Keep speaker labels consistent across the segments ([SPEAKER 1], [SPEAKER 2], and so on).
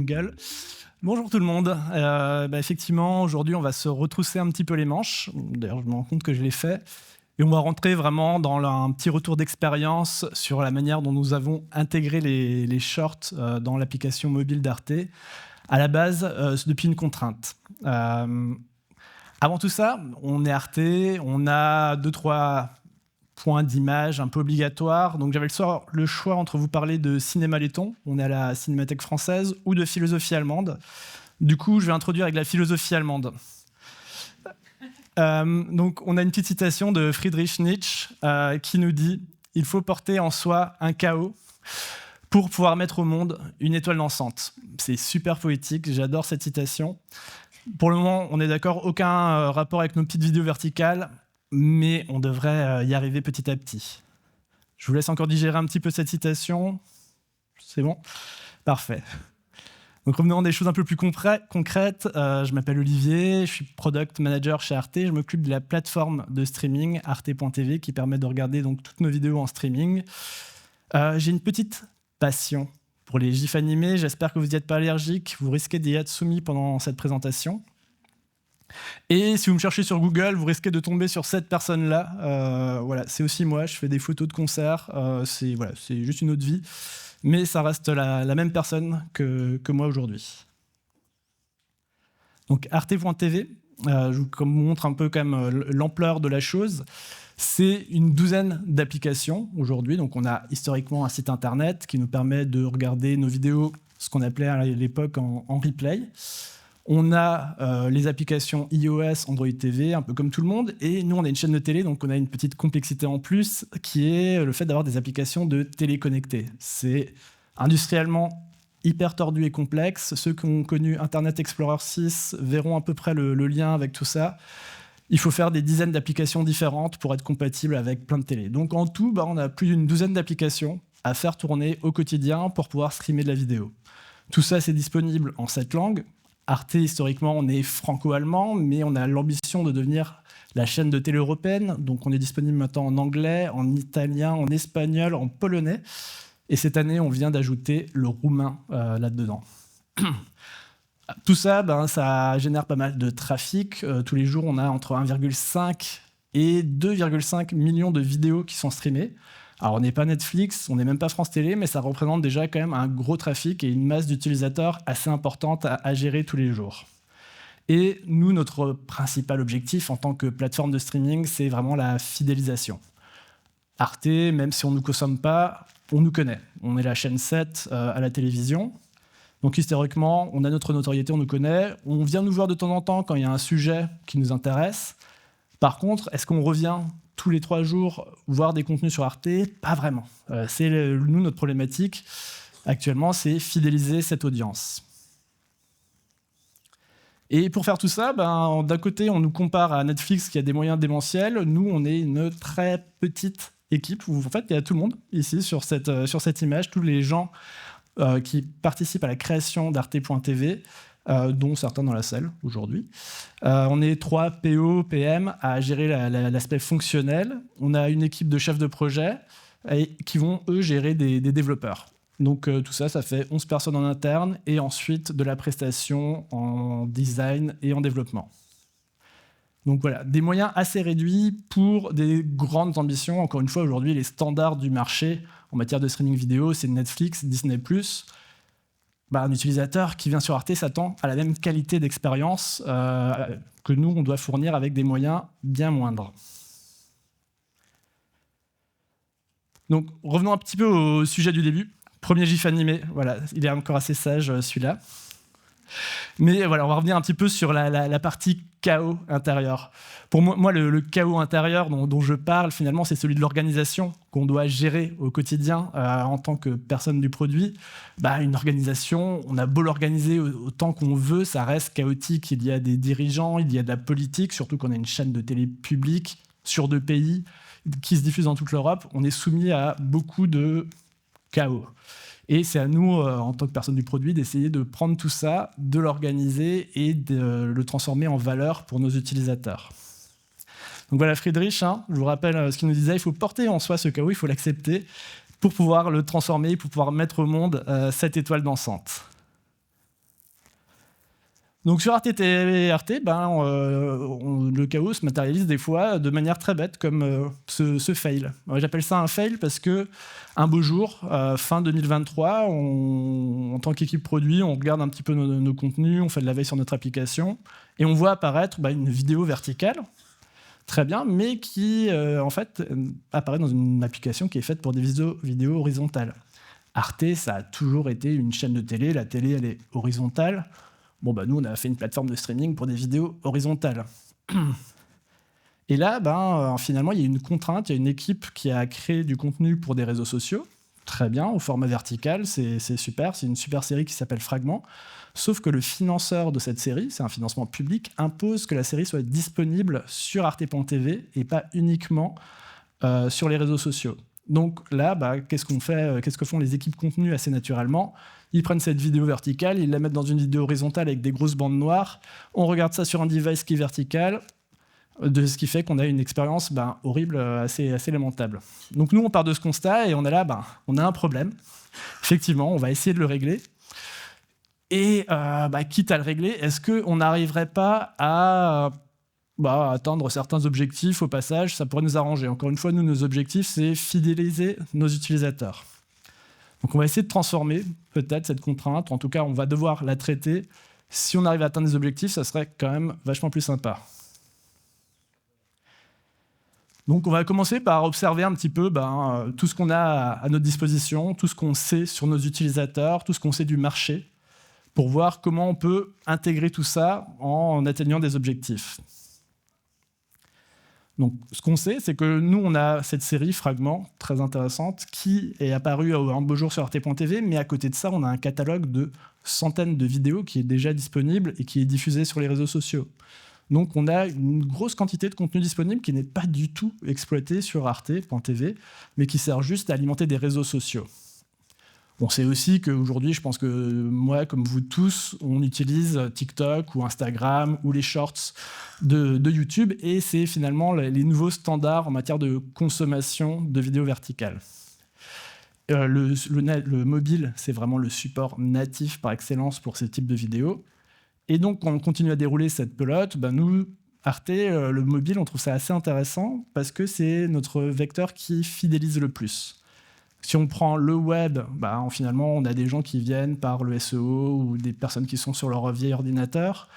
[SPEAKER 1] jingle. Bonjour tout le monde. Effectivement, aujourd'hui, on va se retrousser un petit peu les manches. D'ailleurs, je me rends compte que je l'ai fait. Et on va rentrer vraiment dans un petit retour d'expérience sur la manière dont nous avons intégré les shorts dans l'application mobile d'Arte. À la base, depuis une contrainte. Avant tout ça, on est Arte, on a 2-3 points d'image un peu obligatoires. Donc j'avais le choix entre vous parler de cinéma laiton, on est à la Cinémathèque française, ou de philosophie allemande. Du coup, je vais introduire avec la philosophie allemande. Donc on a une petite citation de Friedrich Nietzsche qui nous dit « Il faut porter en soi un chaos pour pouvoir mettre au monde une étoile dansante ». C'est super poétique, j'adore cette citation. Pour le moment, on est d'accord, aucun rapport avec nos petites vidéos verticales, mais on devrait y arriver petit à petit. Je vous laisse encore digérer un petit peu cette citation. C'est bon ? Parfait. Donc revenons à des choses un peu plus concrètes. Je m'appelle Olivier, je suis product manager chez Arte. Je m'occupe de la plateforme de streaming arte.tv qui permet de regarder donc toutes nos vidéos en streaming. J'ai une petite passion pour les gifs animés. J'espère que vous n'y êtes pas allergiques. Vous risquez d'y être soumis pendant cette présentation. Et si vous me cherchez sur Google, vous risquez de tomber sur cette personne-là. Voilà, c'est aussi moi, je fais des photos de concerts. C'est juste une autre vie. Mais ça reste la même personne que moi aujourd'hui. Donc arte.tv, je vous montre un peu quand même l'ampleur de la chose. C'est une douzaine d'applications aujourd'hui. Donc on a historiquement un site internet qui nous permet de regarder nos vidéos, ce qu'on appelait à l'époque en replay. On a les applications iOS, Android TV, un peu comme tout le monde. Et nous, on a une chaîne de télé, donc on a une petite complexité en plus, qui est le fait d'avoir des applications de télé connectées. C'est industriellement hyper tordu et complexe. Ceux qui ont connu Internet Explorer 6 verront à peu près le lien avec tout ça. Il faut faire des dizaines d'applications différentes pour être compatible avec plein de télé. Donc en tout, on a plus d'une douzaine d'applications à faire tourner au quotidien pour pouvoir streamer de la vidéo. Tout ça, c'est disponible en 7 langues. Arte, historiquement, on est franco-allemand, mais on a l'ambition de devenir la chaîne de télé européenne. Donc on est disponible maintenant en anglais, en italien, en espagnol, en polonais. Et cette année, on vient d'ajouter le roumain là-dedans. Tout ça, ça génère pas mal de trafic. Tous les jours, on a entre 1,5 et 2,5 millions de vidéos qui sont streamées. Alors, on n'est pas Netflix, on n'est même pas France Télé, mais ça représente déjà quand même un gros trafic et une masse d'utilisateurs assez importante à gérer tous les jours. Et nous, notre principal objectif en tant que plateforme de streaming, c'est vraiment la fidélisation. Arte, même si on ne nous consomme pas, on nous connaît. On est la chaîne 7 à la télévision. Donc historiquement, on a notre notoriété, on nous connaît. On vient nous voir de temps en temps quand il y a un sujet qui nous intéresse. Par contre, est-ce qu'on revient tous les 3 jours voir des contenus sur Arte? Pas vraiment. C'est nous, notre problématique actuellement, c'est fidéliser cette audience. Et pour faire tout ça, d'un côté, on nous compare à Netflix qui a des moyens démentiels. Nous, on est une très petite équipe où en fait, il y a tout le monde ici sur cette image, tous les gens qui participent à la création d'Arte.tv, dont certains dans la salle aujourd'hui. On est 3 PO, PM à gérer l'aspect fonctionnel. On a une équipe de chefs de projet qui vont, eux, gérer des développeurs. Donc tout ça, ça fait 11 personnes en interne et ensuite de la prestation en design et en développement. Donc voilà, des moyens assez réduits pour des grandes ambitions. Encore une fois, aujourd'hui, les standards du marché en matière de streaming vidéo, c'est Netflix, Disney+. Un utilisateur qui vient sur Arte s'attend à la même qualité d'expérience que nous, on doit fournir avec des moyens bien moindres. Donc revenons un petit peu au sujet du début. Premier gif animé, voilà, il est encore assez sage celui-là. Mais voilà, on va revenir un petit peu sur la partie chaos intérieur. Pour moi, le chaos intérieur dont je parle, finalement, c'est celui de l'organisation qu'on doit gérer au quotidien en tant que personne du produit. Une organisation, on a beau l'organiser autant qu'on veut, ça reste chaotique. Il y a des dirigeants, il y a de la politique, surtout qu'on a une chaîne de télé publique sur 2 pays qui se diffuse dans toute l'Europe. On est soumis à beaucoup de chaos. Et c'est à nous, en tant que personne du produit, d'essayer de prendre tout ça, de l'organiser et de le transformer en valeur pour nos utilisateurs. Donc voilà Friedrich, je vous rappelle ce qu'il nous disait, il faut porter en soi ce chaos, il faut l'accepter pour pouvoir le transformer, pour pouvoir mettre au monde cette étoile dansante. Donc sur Arte TV et Arte, le chaos se matérialise des fois de manière très bête, comme ce fail. J'appelle ça un fail parce que un beau jour, fin 2023, en tant qu'équipe produit, on regarde un petit peu nos contenus, on fait de la veille sur notre application, et on voit apparaître une vidéo verticale, très bien, mais qui en fait apparaît dans une application qui est faite pour des vidéos horizontales. Arte, ça a toujours été une chaîne de télé, la télé elle est horizontale. Nous, on a fait une plateforme de streaming pour des vidéos horizontales. Et là, finalement, il y a une contrainte, il y a une équipe qui a créé du contenu pour des réseaux sociaux, très bien, au format vertical, c'est super, c'est une super série qui s'appelle Fragment, sauf que le financeur de cette série, c'est un financement public, impose que la série soit disponible sur arte.tv et pas uniquement sur les réseaux sociaux. Donc là, qu'est-ce qu'on fait, qu'est-ce que font les équipes contenu assez naturellement? Ils prennent cette vidéo verticale, ils la mettent dans une vidéo horizontale avec des grosses bandes noires, on regarde ça sur un device qui est vertical, de ce qui fait qu'on a une expérience horrible, assez lamentable. Donc nous, on part de ce constat et on est là, on a un problème. Effectivement, on va essayer de le régler. Et quitte à le régler, est-ce qu'on n'arriverait pas à atteindre certains objectifs au passage? Ça pourrait nous arranger. Encore une fois, nous, nos objectifs, c'est fidéliser nos utilisateurs. Donc on va essayer de transformer peut-être cette contrainte, en tout cas, on va devoir la traiter. Si on arrive à atteindre des objectifs, ça serait quand même vachement plus sympa. Donc on va commencer par observer un petit peu tout ce qu'on a à notre disposition, tout ce qu'on sait sur nos utilisateurs, tout ce qu'on sait du marché, pour voir comment on peut intégrer tout ça en atteignant des objectifs. Donc, ce qu'on sait, c'est que nous, on a cette série Fragment, très intéressante, qui est apparue un beau jour sur arte.tv, mais à côté de ça, on a un catalogue de centaines de vidéos qui est déjà disponible et qui est diffusé sur les réseaux sociaux. Donc, on a une grosse quantité de contenu disponible qui n'est pas du tout exploité sur arte.tv, mais qui sert juste à alimenter des réseaux sociaux. On sait aussi qu'aujourd'hui, je pense que moi, comme vous tous, on utilise TikTok ou Instagram ou les shorts de YouTube, et c'est finalement les nouveaux standards en matière de consommation de vidéos verticales. Le mobile, c'est vraiment le support natif par excellence pour ce type de vidéos. Et donc, quand on continue à dérouler cette pelote, nous, Arte, le mobile, on trouve ça assez intéressant parce que c'est notre vecteur qui fidélise le plus. Si on prend le web, finalement, on a des gens qui viennent par le SEO ou des personnes qui sont sur leur vieil ordinateur.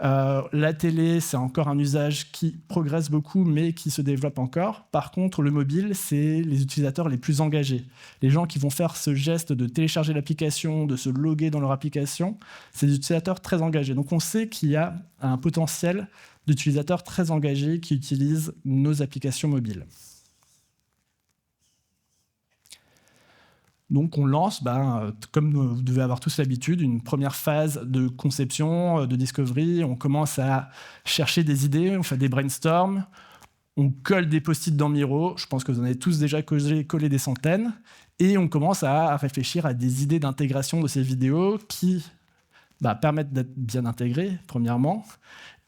[SPEAKER 1] La télé, c'est encore un usage qui progresse beaucoup, mais qui se développe encore. Par contre, le mobile, c'est les utilisateurs les plus engagés. Les gens qui vont faire ce geste de télécharger l'application, de se loguer dans leur application, c'est des utilisateurs très engagés. Donc on sait qu'il y a un potentiel d'utilisateurs très engagés qui utilisent nos applications mobiles. Donc on lance, comme vous devez avoir tous l'habitude, une première phase de conception, de discovery. On commence à chercher des idées, on fait des brainstorms, on colle des post-it dans Miro. Je pense que vous en avez tous déjà collé des centaines. Et on commence à réfléchir à des idées d'intégration de ces vidéos qui permettent d'être bien intégrées, premièrement,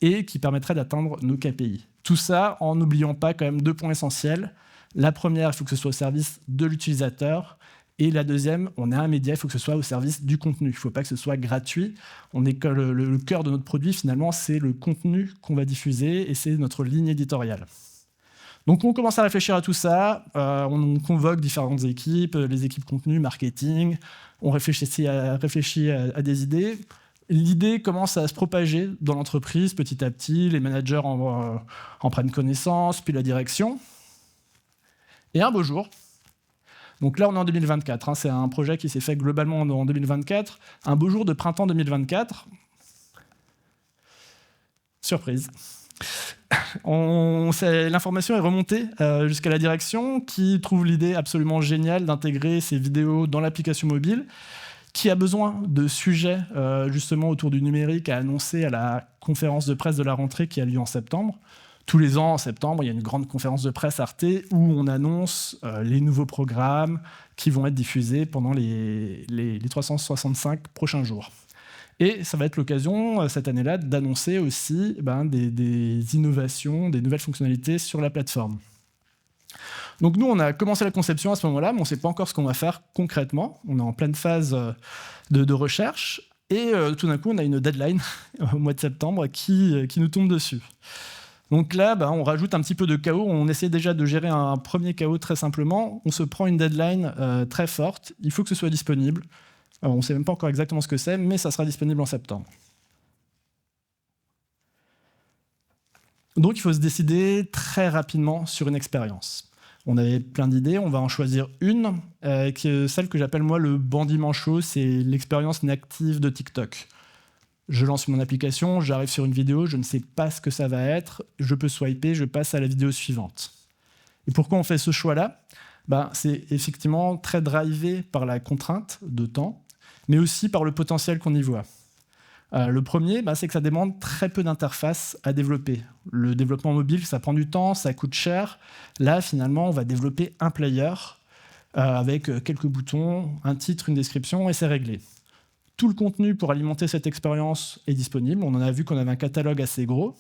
[SPEAKER 1] et qui permettraient d'atteindre nos KPI. Tout ça en n'oubliant pas quand même 2 points essentiels. La première, il faut que ce soit au service de l'utilisateur. Et la deuxième, on a un média, il faut que ce soit au service du contenu. Il ne faut pas que ce soit gratuit. Le cœur de notre produit, finalement, c'est le contenu qu'on va diffuser et c'est notre ligne éditoriale. Donc on commence à réfléchir à tout ça. On convoque différentes équipes, les équipes contenu, marketing. On réfléchit à des idées. L'idée commence à se propager dans l'entreprise petit à petit. Les managers en prennent connaissance, puis la direction. Et un beau jour, donc là, on est en 2024. C'est un projet qui s'est fait globalement en 2024. Un beau jour de printemps 2024. Surprise. L'information est remontée jusqu'à la direction qui trouve l'idée absolument géniale d'intégrer ces vidéos dans l'application mobile, qui a besoin de sujets justement autour du numérique à annoncer à la conférence de presse de la rentrée qui a lieu en septembre. Tous les ans, en septembre, il y a une grande conférence de presse Arte où on annonce les nouveaux programmes qui vont être diffusés pendant les 365 prochains jours. Et ça va être l'occasion, cette année-là, d'annoncer aussi des innovations, des nouvelles fonctionnalités sur la plateforme. Donc nous, on a commencé la conception à ce moment-là, mais on ne sait pas encore ce qu'on va faire concrètement. On est en pleine phase de recherche. Et tout d'un coup, on a une deadline au mois de septembre qui nous tombe dessus. Donc là, on rajoute un petit peu de chaos. On essaie déjà de gérer un premier chaos très simplement. On se prend une deadline très forte. Il faut que ce soit disponible. On ne sait même pas encore exactement ce que c'est, mais ça sera disponible en septembre. Donc il faut se décider très rapidement sur une expérience. On avait plein d'idées, on va en choisir une, qui est celle que j'appelle moi le bandit manchot, c'est l'expérience native de TikTok. Je lance mon application, j'arrive sur une vidéo, je ne sais pas ce que ça va être, je peux swiper, je passe à la vidéo suivante. Et pourquoi on fait ce choix-là ? C'est effectivement très drivé par la contrainte de temps, mais aussi par le potentiel qu'on y voit. Le premier, c'est que ça demande très peu d'interface à développer. Le développement mobile, ça prend du temps, ça coûte cher. Là, finalement, on va développer un player avec quelques boutons, un titre, une description, et c'est réglé. Tout le contenu pour alimenter cette expérience est disponible. On en a vu qu'on avait un catalogue assez gros.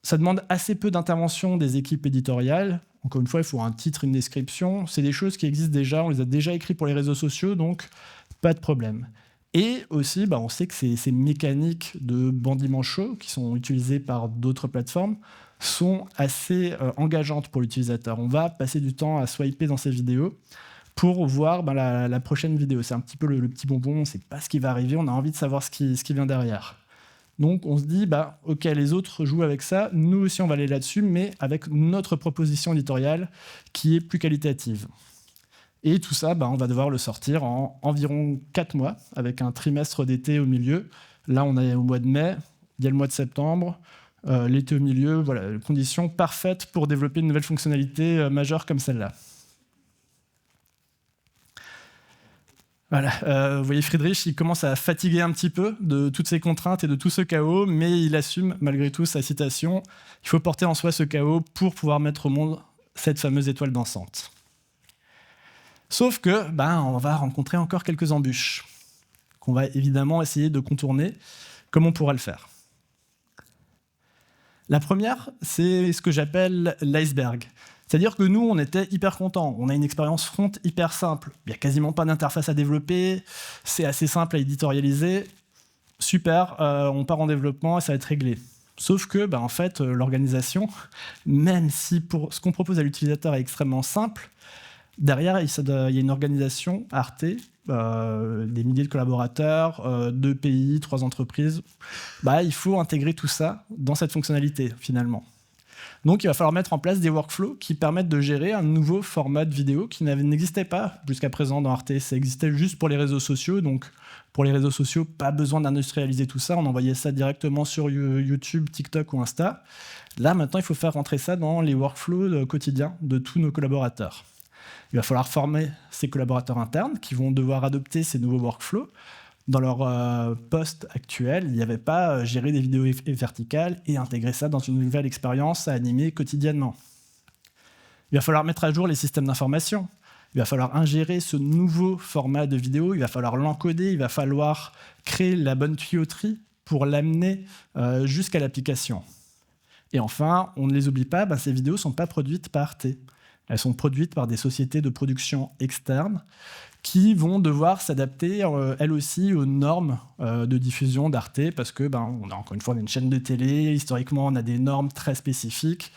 [SPEAKER 1] Ça demande assez peu d'intervention des équipes éditoriales. Encore une fois, il faut un titre, une description. C'est des choses qui existent déjà, on les a déjà écrites pour les réseaux sociaux, donc pas de problème. Et aussi, on sait que ces mécaniques de bandit manchot qui sont utilisées par d'autres plateformes sont assez engageantes pour l'utilisateur. On va passer du temps à swiper dans ces vidéos pour voir la prochaine vidéo. C'est un petit peu le petit bonbon, on ne sait pas ce qui va arriver, on a envie de savoir ce qui vient derrière. Donc on se dit, ok, les autres jouent avec ça, nous aussi on va aller là-dessus, mais avec notre proposition éditoriale qui est plus qualitative. Et tout ça, on va devoir le sortir en environ 4 mois, avec un trimestre d'été au milieu. Là, on est au mois de mai, il y a le mois de septembre, l'été au milieu, voilà, les conditions parfaites pour développer une nouvelle fonctionnalité majeure comme celle-là. Voilà, vous voyez Friedrich, il commence à fatiguer un petit peu de toutes ces contraintes et de tout ce chaos, mais il assume malgré tout sa citation. Il faut porter en soi ce chaos pour pouvoir mettre au monde cette fameuse étoile dansante. Sauf que, on va rencontrer encore quelques embûches qu'on va évidemment essayer de contourner. Comme on pourra le faire ? La première, c'est ce que j'appelle l'iceberg. C'est-à-dire que nous, on était hyper contents. On a une expérience front hyper simple. Il n'y a quasiment pas d'interface à développer. C'est assez simple à éditorialiser. Super, on part en développement et ça va être réglé. Sauf que, en fait, l'organisation, même si pour ce qu'on propose à l'utilisateur est extrêmement simple, derrière, il y a une organisation, Arte, des milliers de collaborateurs, 2 pays, 3 entreprises. Il faut intégrer tout ça dans cette fonctionnalité, finalement. Donc, il va falloir mettre en place des workflows qui permettent de gérer un nouveau format de vidéo qui n'existait pas jusqu'à présent dans Arte. Ça existait juste pour les réseaux sociaux. Donc, pour les réseaux sociaux, pas besoin d'industrialiser tout ça. On envoyait ça directement sur YouTube, TikTok ou Insta. Là, maintenant, il faut faire rentrer ça dans les workflows quotidiens de tous nos collaborateurs. Il va falloir former ces collaborateurs internes qui vont devoir adopter ces nouveaux workflows. Dans leur poste actuel, il n'y avait pas gérer des vidéos verticales et intégrer ça dans une nouvelle expérience à animer quotidiennement. Il va falloir mettre à jour les systèmes d'information. Il va falloir ingérer ce nouveau format de vidéo, il va falloir l'encoder, il va falloir créer la bonne tuyauterie pour l'amener jusqu'à l'application. Et enfin, on ne les oublie pas, ces vidéos ne sont pas produites par Arte. Elles sont produites par des sociétés de production externes qui vont devoir s'adapter, elles aussi, aux normes de diffusion d'Arte, parce que, on a encore une fois une chaîne de télé, historiquement, on a des normes très spécifiques.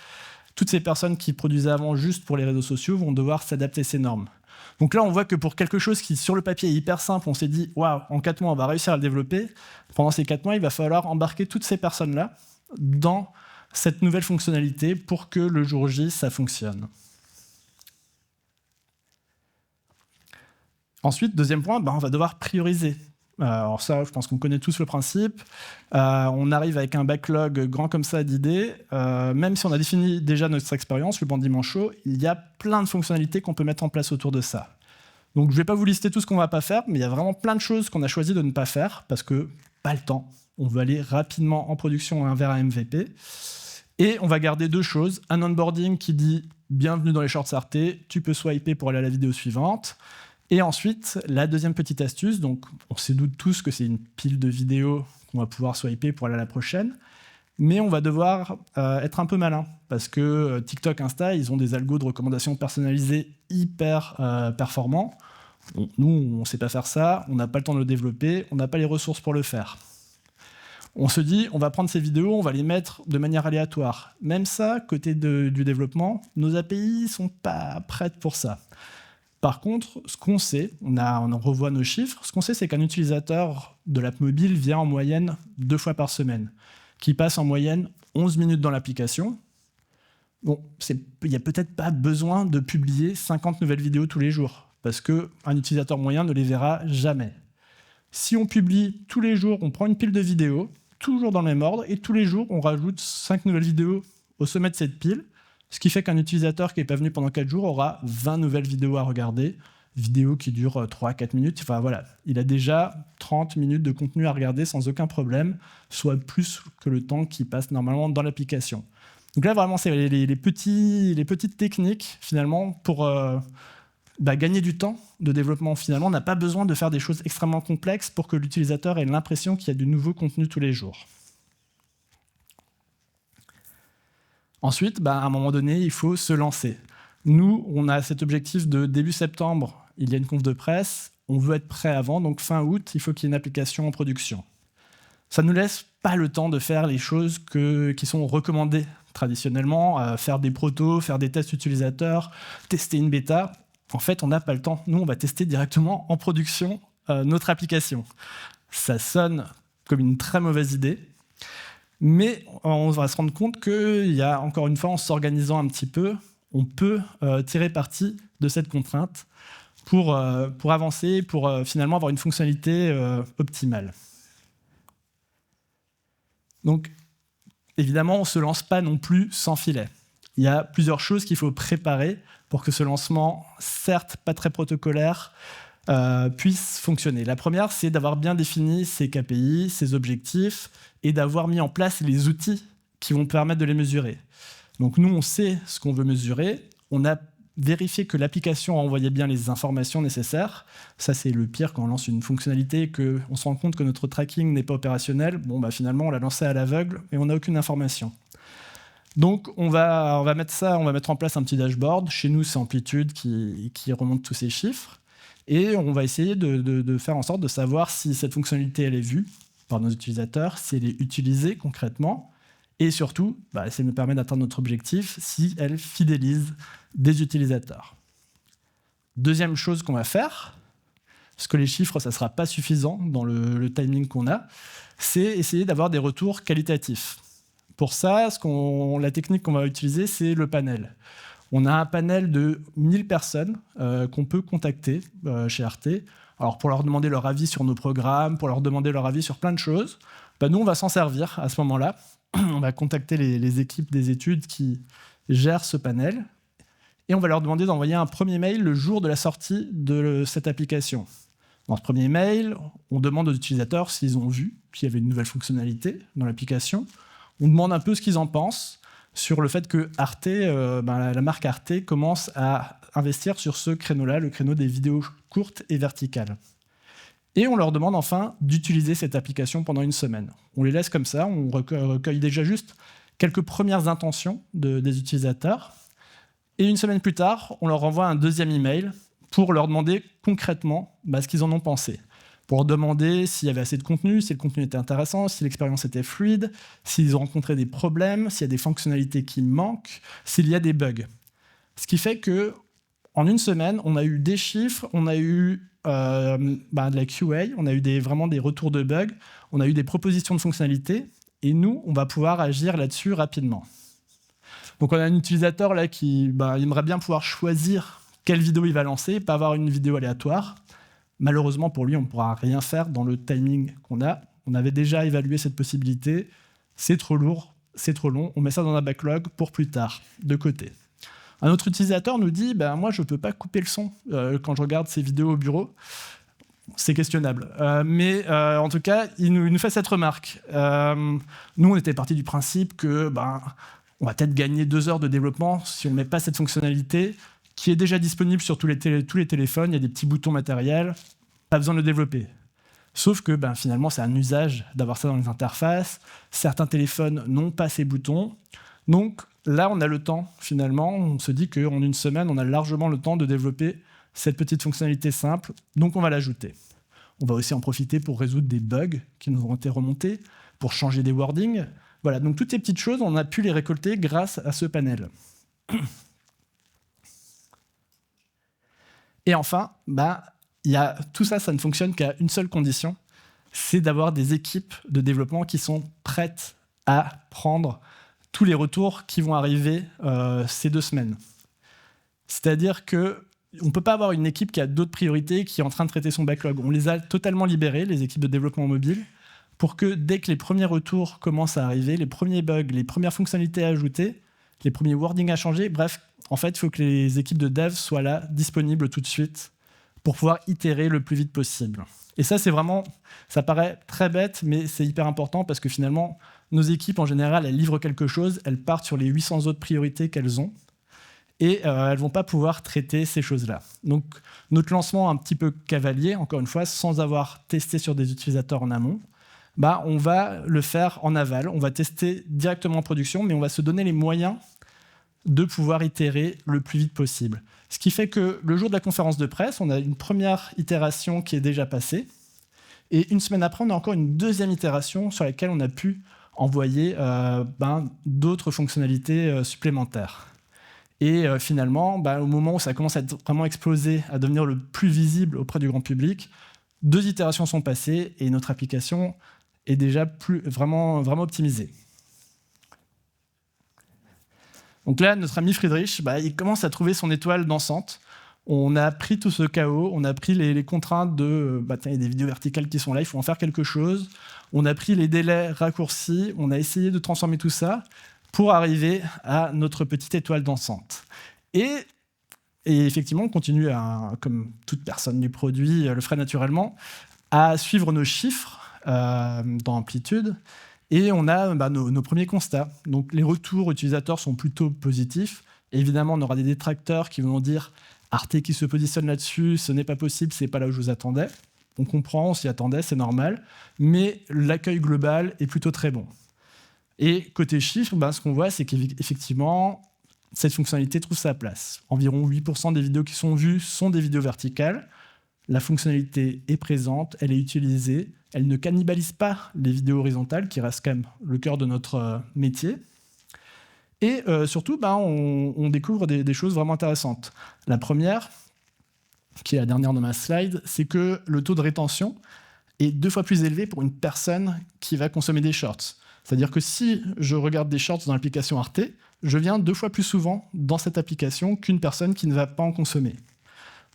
[SPEAKER 1] Toutes ces personnes qui produisaient avant juste pour les réseaux sociaux vont devoir s'adapter à ces normes. Donc là, on voit que pour quelque chose qui, sur le papier, est hyper simple, on s'est dit, waouh, en 4 mois, on va réussir à le développer. Pendant ces 4 mois, il va falloir embarquer toutes ces personnes-là dans cette nouvelle fonctionnalité pour que le jour J, ça fonctionne. Ensuite, deuxième point, on va devoir prioriser. Alors ça, je pense qu'on connaît tous le principe. On arrive avec un backlog grand comme ça d'idées. Même si on a défini déjà notre expérience, le bandit manchot, il y a plein de fonctionnalités qu'on peut mettre en place autour de ça. Donc je ne vais pas vous lister tout ce qu'on ne va pas faire, mais il y a vraiment plein de choses qu'on a choisi de ne pas faire parce que pas le temps. On veut aller rapidement en production vers un MVP. Et on va garder 2 choses. Un onboarding qui dit « Bienvenue dans les shorts Arte, tu peux swiper pour aller à la vidéo suivante ». Et ensuite, la deuxième petite astuce, donc on se doute tous que c'est une pile de vidéos qu'on va pouvoir swiper pour aller à la prochaine, mais on va devoir être un peu malin, parce que TikTok, Insta, ils ont des algos de recommandations personnalisées hyper performants. Nous, on ne sait pas faire ça, on n'a pas le temps de le développer, on n'a pas les ressources pour le faire. On se dit, on va prendre ces vidéos, on va les mettre de manière aléatoire. Même ça, côté du développement, nos API ne sont pas prêtes pour ça. Par contre, ce qu'on sait, on revoit nos chiffres, ce qu'on sait, c'est qu'un utilisateur de l'app mobile vient en moyenne 2 fois par semaine, qui passe en moyenne 11 minutes dans l'application. Bon, il n'y a peut-être pas besoin de publier 50 nouvelles vidéos tous les jours, parce qu'un utilisateur moyen ne les verra jamais. Si on publie tous les jours, on prend une pile de vidéos, toujours dans le même ordre, et tous les jours, on rajoute 5 nouvelles vidéos au sommet de cette pile, ce qui fait qu'un utilisateur qui n'est pas venu pendant 4 jours aura 20 nouvelles vidéos à regarder, vidéos qui durent 3-4 minutes. Enfin voilà, il a déjà 30 minutes de contenu à regarder sans aucun problème, soit plus que le temps qui passe normalement dans l'application. Donc là, vraiment, c'est les petites techniques, finalement, pour gagner du temps de développement. Finalement, on n'a pas besoin de faire des choses extrêmement complexes pour que l'utilisateur ait l'impression qu'il y a du nouveau contenu tous les jours. Ensuite, à un moment donné, il faut se lancer. Nous, on a cet objectif de début septembre, il y a une conf de presse, on veut être prêt avant, donc fin août, il faut qu'il y ait une application en production. Ça ne nous laisse pas le temps de faire les choses qui sont recommandées traditionnellement, faire des protos, faire des tests utilisateurs, tester une bêta. En fait, on n'a pas le temps. Nous, on va tester directement en production notre application. Ça sonne comme une très mauvaise idée, mais on va se rendre compte qu'il y a, encore une fois, en s'organisant un petit peu, on peut tirer parti de cette contrainte pour avancer, pour finalement avoir une fonctionnalité optimale. Donc, évidemment, on ne se lance pas non plus sans filet. Il y a plusieurs choses qu'il faut préparer pour que ce lancement, certes pas très protocolaire, puisse fonctionner. La première, c'est d'avoir bien défini ses KPI, ses objectifs, et d'avoir mis en place les outils qui vont permettre de les mesurer. Donc nous, on sait ce qu'on veut mesurer, on a vérifié que l'application envoyait bien les informations nécessaires. Ça, c'est le pire quand on lance une fonctionnalité et qu'on se rend compte que notre tracking n'est pas opérationnel. Finalement, on l'a lancé à l'aveugle et on n'a aucune information. Donc, on va mettre en place un petit dashboard. Chez nous, c'est Amplitude qui remonte tous ces chiffres. Et on va essayer de faire en sorte de savoir si cette fonctionnalité elle est vue par nos utilisateurs, si elle est utilisée concrètement, et surtout, si elle nous permet d'atteindre notre objectif, si elle fidélise des utilisateurs. Deuxième chose qu'on va faire, parce que les chiffres, ça ne sera pas suffisant dans le timing qu'on a, c'est essayer d'avoir des retours qualitatifs. Pour ça, la technique qu'on va utiliser, c'est le panel. On a un panel de 1000 personnes qu'on peut contacter chez Arte. Alors pour leur demander leur avis sur nos programmes, pour leur demander leur avis sur plein de choses, nous, on va s'en servir à ce moment-là. On va contacter les équipes des études qui gèrent ce panel et on va leur demander d'envoyer un premier mail le jour de la sortie de cette application. Dans ce premier mail, on demande aux utilisateurs s'ils ont vu qu'il y avait une nouvelle fonctionnalité dans l'application. On demande un peu ce qu'ils en pensent sur le fait que Arte, la marque Arte commence à investir sur ce créneau-là, le créneau des vidéos courtes et verticales. Et on leur demande enfin d'utiliser cette application pendant une semaine. On les laisse comme ça, on recueille déjà juste quelques premières intentions des utilisateurs. Et une semaine plus tard, on leur envoie un deuxième email pour leur demander concrètement ce qu'ils en ont pensé. Pour leur demander s'il y avait assez de contenu, si le contenu était intéressant, si l'expérience était fluide, s'ils ont rencontré des problèmes, s'il y a des fonctionnalités qui manquent, s'il y a des bugs. Ce qui fait qu'en une semaine, on a eu des chiffres, on a eu de la QA, on a eu vraiment des retours de bugs, on a eu des propositions de fonctionnalités, et nous, on va pouvoir agir là-dessus rapidement. Donc on a un utilisateur là qui aimerait bien pouvoir choisir quelle vidéo il va lancer, pas avoir une vidéo aléatoire. Malheureusement pour lui, on ne pourra rien faire dans le timing qu'on a. On avait déjà évalué cette possibilité, c'est trop lourd, c'est trop long, on met ça dans un backlog pour plus tard, de côté. Un autre utilisateur nous dit moi je ne peux pas couper le son quand je regarde ces vidéos au bureau. C'est questionnable. Mais en tout cas, il nous fait cette remarque. Nous, on était partis du principe que on va peut-être gagner 2 heures de développement si on ne met pas cette fonctionnalité qui est déjà disponible sur tous les téléphones. Il y a des petits boutons matériels, pas besoin de le développer. Sauf que finalement, c'est un usage d'avoir ça dans les interfaces. Certains téléphones n'ont pas ces boutons. Donc là, on a le temps, finalement. On se dit qu'en une semaine, on a largement le temps de développer cette petite fonctionnalité simple, donc on va l'ajouter. On va aussi en profiter pour résoudre des bugs qui nous ont été remontés, pour changer des wordings. Voilà, donc toutes ces petites choses, on a pu les récolter grâce à ce panel. Et enfin, tout ça, ça ne fonctionne qu'à une seule condition, c'est d'avoir des équipes de développement qui sont prêtes à prendre tous les retours qui vont arriver ces 2 semaines. C'est-à-dire qu'on ne peut pas avoir une équipe qui a d'autres priorités, qui est en train de traiter son backlog. On les a totalement libérés, les équipes de développement mobile, pour que dès que les premiers retours commencent à arriver, les premiers bugs, les premières fonctionnalités à ajouter, les premiers wordings à changer, bref, en fait, il faut que les équipes de dev soient là, disponibles tout de suite, pour pouvoir itérer le plus vite possible. Et ça, c'est vraiment, ça paraît très bête, mais c'est hyper important parce que finalement, nos équipes, en général, elles livrent quelque chose, elles partent sur les 800 autres priorités qu'elles ont, et elles ne vont pas pouvoir traiter ces choses-là. Donc, notre lancement un petit peu cavalier, encore une fois, sans avoir testé sur des utilisateurs en amont, on va le faire en aval, on va tester directement en production, mais on va se donner les moyens de pouvoir itérer le plus vite possible. Ce qui fait que le jour de la conférence de presse, on a une première itération qui est déjà passée, et une semaine après, on a encore une deuxième itération sur laquelle on a pu envoyer d'autres fonctionnalités supplémentaires. Et finalement, au moment où ça commence à être vraiment explosé, à devenir le plus visible auprès du grand public, 2 itérations sont passées et notre application est déjà vraiment optimisée. Donc là, notre ami Friedrich, il commence à trouver son étoile dansante. On a pris tout ce chaos, on a pris les contraintes de il y a des vidéos verticales qui sont là, il faut en faire quelque chose. On a pris les délais raccourcis, on a essayé de transformer tout ça pour arriver à notre petite étoile dansante. Et effectivement, on continue, comme toute personne du produit le ferait naturellement, à suivre nos chiffres dans Amplitude. Et on a nos premiers constats. Donc les retours utilisateurs sont plutôt positifs. Évidemment, on aura des détracteurs qui vont dire « Arte qui se positionne là-dessus, ce n'est pas possible, c'est pas là où je vous attendais ». On comprend, on s'y attendait, c'est normal. Mais l'accueil global est plutôt très bon. Et côté chiffres, ce qu'on voit, c'est qu'effectivement, cette fonctionnalité trouve sa place. Environ 8% des vidéos qui sont vues sont des vidéos verticales. La fonctionnalité est présente, elle est utilisée, elle ne cannibalise pas les vidéos horizontales, qui restent quand même le cœur de notre métier. Et surtout, on découvre des choses vraiment intéressantes. La première, qui est la dernière de ma slide, c'est que le taux de rétention est 2 fois plus élevé pour une personne qui va consommer des shorts. C'est-à-dire que si je regarde des shorts dans l'application Arte, je viens 2 fois plus souvent dans cette application qu'une personne qui ne va pas en consommer.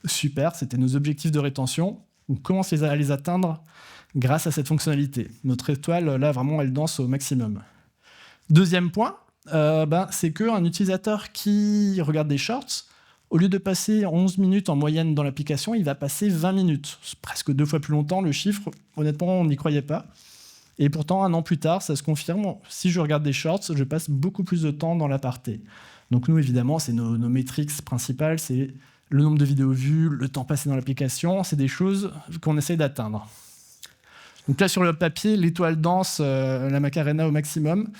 [SPEAKER 1] Super, c'était nos objectifs de rétention. On commence à les atteindre grâce à cette fonctionnalité. Notre étoile, là, vraiment, elle danse au maximum. Deuxième point, c'est qu'un utilisateur qui regarde des shorts, au lieu de passer 11 minutes en moyenne dans l'application, il va passer 20 minutes. C'est presque 2 fois plus longtemps. Le chiffre, honnêtement, on n'y croyait pas. Et pourtant, 1 an plus tard, ça se confirme. Si je regarde des shorts, je passe beaucoup plus de temps dans l'aparté. Donc nous, évidemment, c'est nos métriques principales, c'est le nombre de vidéos vues, le temps passé dans l'application, c'est des choses qu'on essaye d'atteindre. Donc là, sur le papier, l'étoile danse, la Macarena au maximum.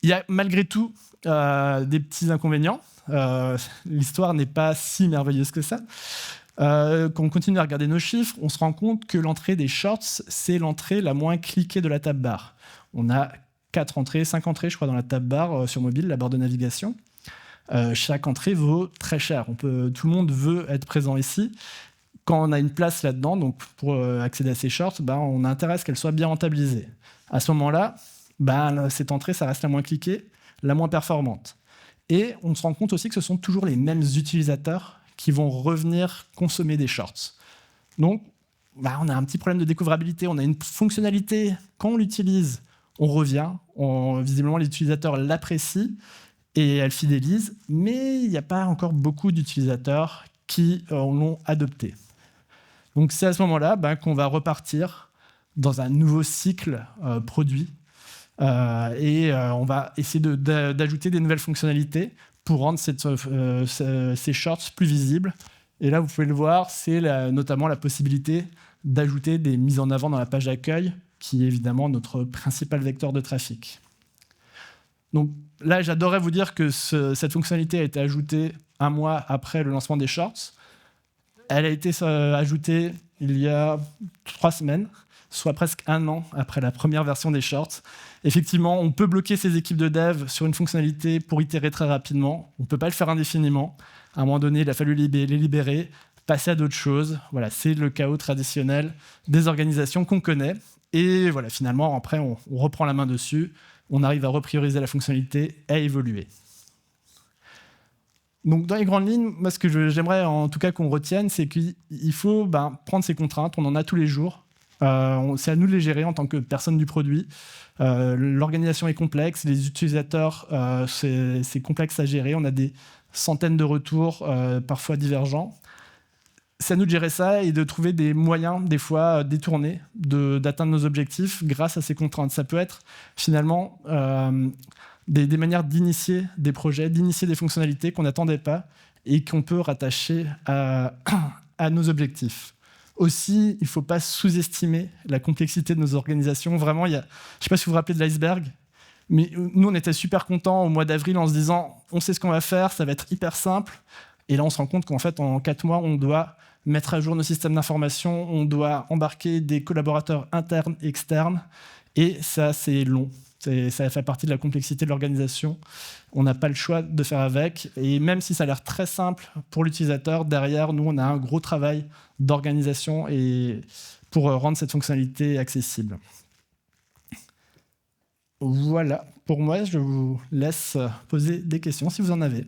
[SPEAKER 1] Il y a malgré tout des petits inconvénients. L'histoire n'est pas si merveilleuse que ça. Quand on continue à regarder nos chiffres, on se rend compte que l'entrée des shorts, c'est l'entrée la moins cliquée de la tab bar. On a 5 entrées, je crois, dans la tab bar sur mobile, la barre de navigation. Chaque entrée vaut très cher. Tout le monde veut être présent ici. Quand on a une place là-dedans, donc pour accéder à ces shorts, on a intérêt à ce qu'elle soit bien rentabilisée. À ce moment-là, cette entrée, ça reste la moins cliquée, la moins performante. Et on se rend compte aussi que ce sont toujours les mêmes utilisateurs qui vont revenir consommer des shorts. Donc, on a un petit problème de découvrabilité. On a une fonctionnalité, quand on l'utilise, on revient. Visiblement, les utilisateurs l'apprécient et elle fidélise, mais il n'y a pas encore beaucoup d'utilisateurs qui l'ont adopté. Donc, c'est à ce moment-là qu'on va repartir dans un nouveau cycle produit et on va essayer d'ajouter des nouvelles fonctionnalités pour rendre ces shorts plus visibles. Et là, vous pouvez le voir, c'est notamment la possibilité d'ajouter des mises en avant dans la page d'accueil, qui est évidemment notre principal vecteur de trafic. Donc là, j'adorerais vous dire que cette fonctionnalité a été ajoutée 1 mois après le lancement des shorts. Elle a été ajoutée il y a 3 semaines, soit presque 1 an après la première version des shorts. Effectivement, on peut bloquer ces équipes de dev sur une fonctionnalité pour itérer très rapidement. On ne peut pas le faire indéfiniment. À un moment donné, il a fallu les libérer, passer à d'autres choses. Voilà, c'est le chaos traditionnel des organisations qu'on connaît. Et voilà, finalement, après, on reprend la main dessus. On arrive à reprioriser la fonctionnalité et à évoluer. Donc, dans les grandes lignes, moi, ce que j'aimerais en tout cas qu'on retienne, c'est qu'il faut prendre ces contraintes. On en a tous les jours. C'est à nous de les gérer en tant que personne du produit. L'organisation est complexe, les utilisateurs, c'est complexe à gérer. On a des centaines de retours, parfois divergents. C'est à nous de gérer ça et de trouver des moyens, des fois détournés, d'atteindre nos objectifs grâce à ces contraintes. Ça peut être finalement des manières d'initier des projets, d'initier des fonctionnalités qu'on n'attendait pas et qu'on peut rattacher à nos objectifs. Aussi, il ne faut pas sous-estimer la complexité de nos organisations. Vraiment, je ne sais pas si vous vous rappelez de l'iceberg, mais nous, on était super contents au mois d'avril en se disant on sait ce qu'on va faire, ça va être hyper simple. Et là, on se rend compte qu'en fait, en 4 mois, on doit mettre à jour nos systèmes d'information, on doit embarquer des collaborateurs internes et externes. Et ça, c'est long. Ça fait partie de la complexité de l'organisation. On n'a pas le choix de faire avec. Et même si ça a l'air très simple pour l'utilisateur, derrière, nous, on a un gros travail d'organisation et pour rendre cette fonctionnalité accessible. Voilà. Pour moi, je vous laisse poser des questions si vous en avez.